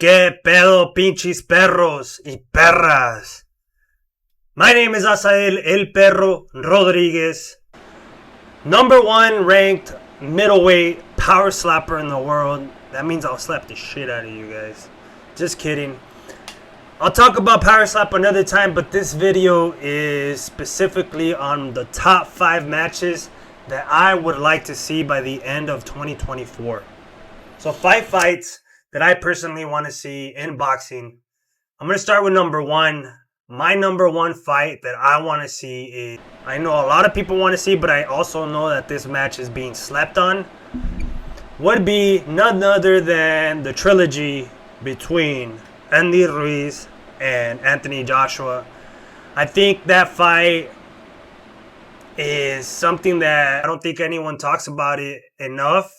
¿Qué pedo, pinches perros y perras? My name is Asael El Perro Rodriguez, number one ranked middleweight power slapper in the world. That means I'll slap the shit out of you guys. Just kidding. I'll talk about power slap another time, but this video is specifically on the top 5 matches that I would like to see by the end of 2024. So 5 fights that I personally want to see in boxing. I'm going to start with number 1. My number 1 fight that I want to see is, I know a lot of people want to see, but I also know that this match is being slept on, would be none other than the trilogy between Andy Ruiz and Anthony Joshua. I think that fight is something that I don't think anyone talks about it enough.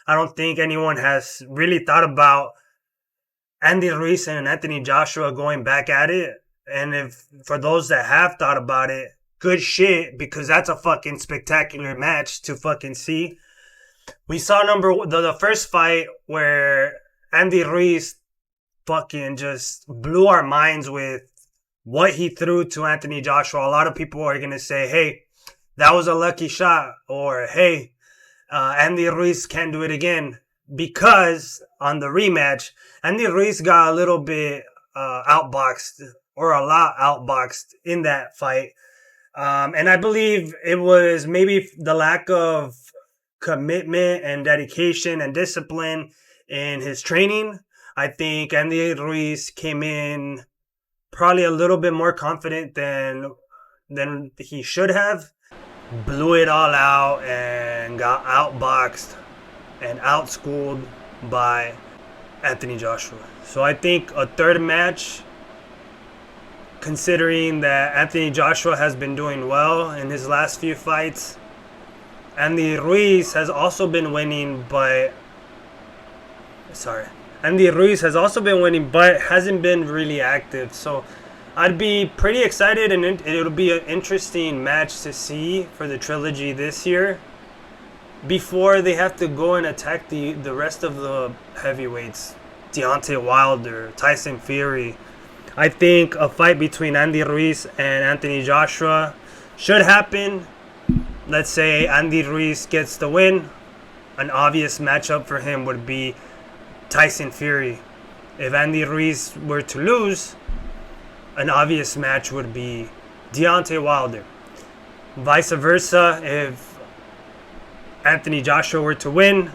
I don't think anyone has really thought about Andy Ruiz and Anthony Joshua going back at it. And if for those that have thought about it, good shit, because that's a fucking spectacular match to fucking see. We saw the first fight where Andy Ruiz fucking just blew our minds with what he threw to Anthony Joshua. A lot of people are going to say, hey, that was a lucky shot, or hey, Andy Ruiz can't do it again, because on the rematch, Andy Ruiz got a little bit outboxed, or a lot outboxed in that fight. And I believe it was maybe the lack of commitment and dedication and discipline in his training. I think Andy Ruiz came in probably a little bit more confident than he should have. Blew it all out and got outboxed and outschooled by Anthony Joshua. So I think a third match, considering that Anthony Joshua has been doing well in his last few fights, Andy Ruiz has also been winning, but hasn't been really active. So I'd be pretty excited, and it'll be an interesting match to see for the trilogy this year before they have to go and attack the rest of the heavyweights. Deontay Wilder, Tyson Fury. I think a fight between Andy Ruiz and Anthony Joshua should happen. Let's say Andy Ruiz gets the win. An obvious matchup for him would be Tyson Fury. If Andy Ruiz were to lose, an obvious match would be Deontay Wilder. Vice versa, if Anthony Joshua were to win,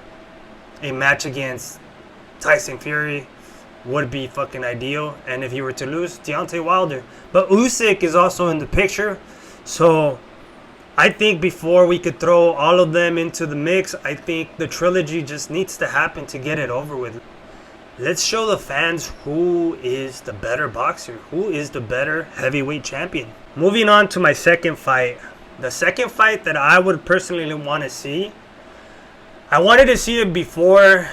a match against Tyson Fury would be fucking ideal. And if he were to lose, Deontay Wilder. But Usyk is also in the picture. So I think before we could throw all of them into the mix, I think the trilogy just needs to happen to get it over with. Let's show the fans who is the better boxer, who is the better heavyweight champion. Moving on to my second fight. The second fight that I would personally want to see, I wanted to see it before,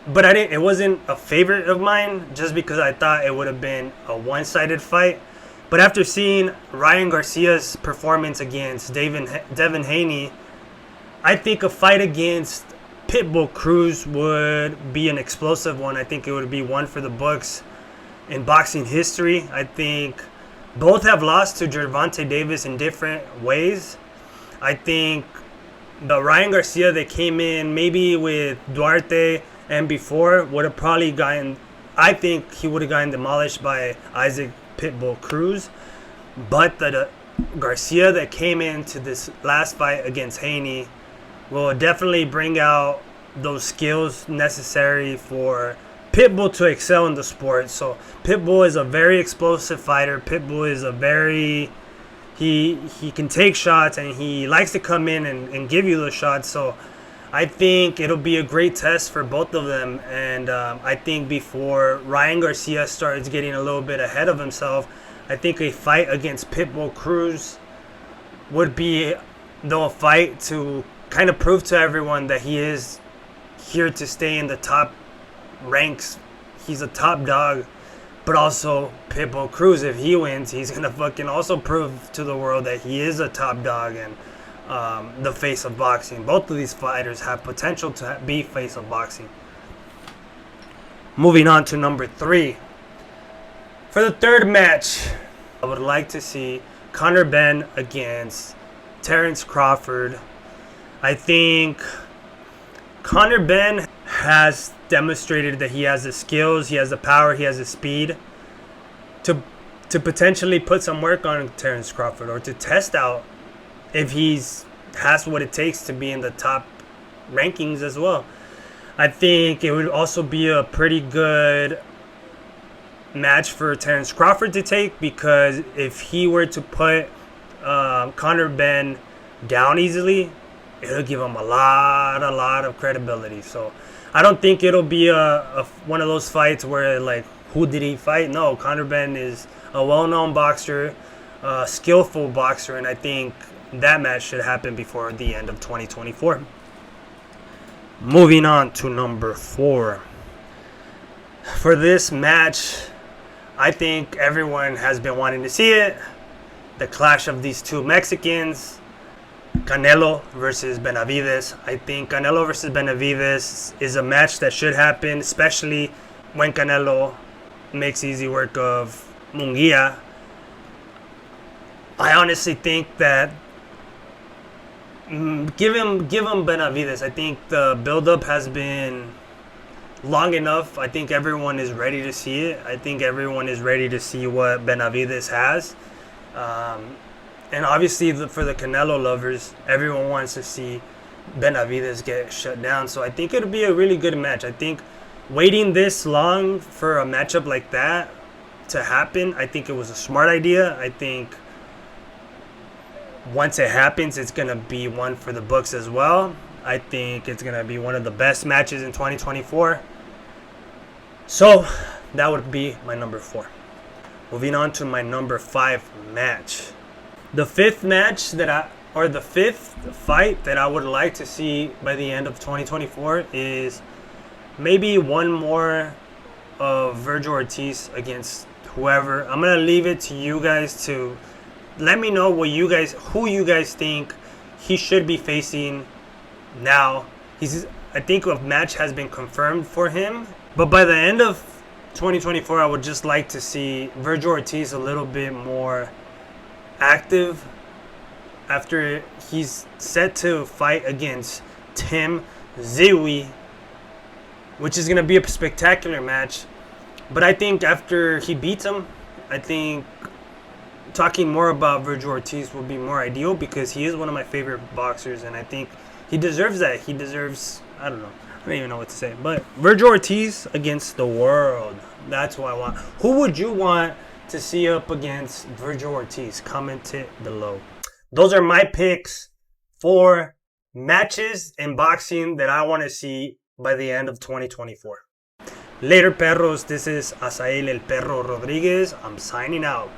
but it wasn't a favorite of mine, just because I thought it would have been a one-sided fight. But after seeing Ryan Garcia's performance against Devin Haney, I think a fight against Pitbull Cruz would be an explosive one. I think it would be one for the books in boxing history. I think both have lost to Gervonta Davis in different ways. I think the Ryan Garcia that came in maybe with Duarte and before would have probably I think he would have gotten demolished by Isaac Pitbull Cruz. But the Garcia that came into this last fight against Haney will definitely bring out those skills necessary for Pitbull to excel in the sport. So Pitbull is a very explosive fighter. Pitbull is he can take shots, and he likes to come in and give you those shots. So I think it'll be a great test for both of them. And I think before Ryan Garcia starts getting a little bit ahead of himself, I think a fight against Pitbull Cruz would be a fight to kind of prove to everyone that he is here to stay in the top ranks. He's a top dog. But also Pitbull Cruz, if he wins, he's going to fucking also prove to the world that he is a top dog and the face of boxing. Both of these fighters have potential to be face of boxing. Moving on to number 3. For the third match, I would like to see Conor Benn against Terence Crawford. I think Conor Benn has demonstrated that he has the skills, he has the power, he has the speed to potentially put some work on Terence Crawford, or to test out if has what it takes to be in the top rankings as well. I think it would also be a pretty good match for Terence Crawford to take, because if he were to put Conor Benn down easily, it'll give him a lot of credibility. So I don't think it'll be a one of those fights where, like, who did he fight? No, Conor Benn is a well-known boxer, a skillful boxer, and I think that match should happen before the end of 2024. Moving on to number 4. For this match, I think everyone has been wanting to see it. The clash of these two Mexicans, Canelo versus Benavidez. I think Canelo versus Benavidez is a match that should happen, especially when Canelo makes easy work of Munguia. I honestly think that give him Benavidez. I think the build-up has been long enough. I think everyone is ready to see it. I think everyone is ready to see what Benavidez has. And obviously, for the Canelo lovers, everyone wants to see Benavidez get shut down. So I think it'll be a really good match. I think waiting this long for a matchup like that to happen, I think it was a smart idea. I think once it happens, it's going to be one for the books as well. I think it's going to be one of the best matches in 2024. So that would be my number 4. Moving on to my number 5 match. The fifth fight that I would like to see by the end of 2024 is maybe one more of Vergil Ortiz against whoever. I'm gonna leave it to you guys to let me know who you guys think he should be facing now. I think a match has been confirmed for him, but by the end of 2024, I would just like to see Vergil Ortiz a little bit more active after he's set to fight against Tim Tszyu, which is going to be a spectacular match. But I think after he beats him, I think talking more about Vergil Ortiz will be more ideal, because he is one of my favorite boxers, and I think he deserves that. He deserves, I don't even know what to say. But Vergil Ortiz against the world. That's what I want. Who would you want to see up against Vergil Ortiz? Comment it below. Those are my picks for matches in boxing that I want to see by the end of 2024. Later, perros. This is Asael El Perro Rodriguez. I'm signing out.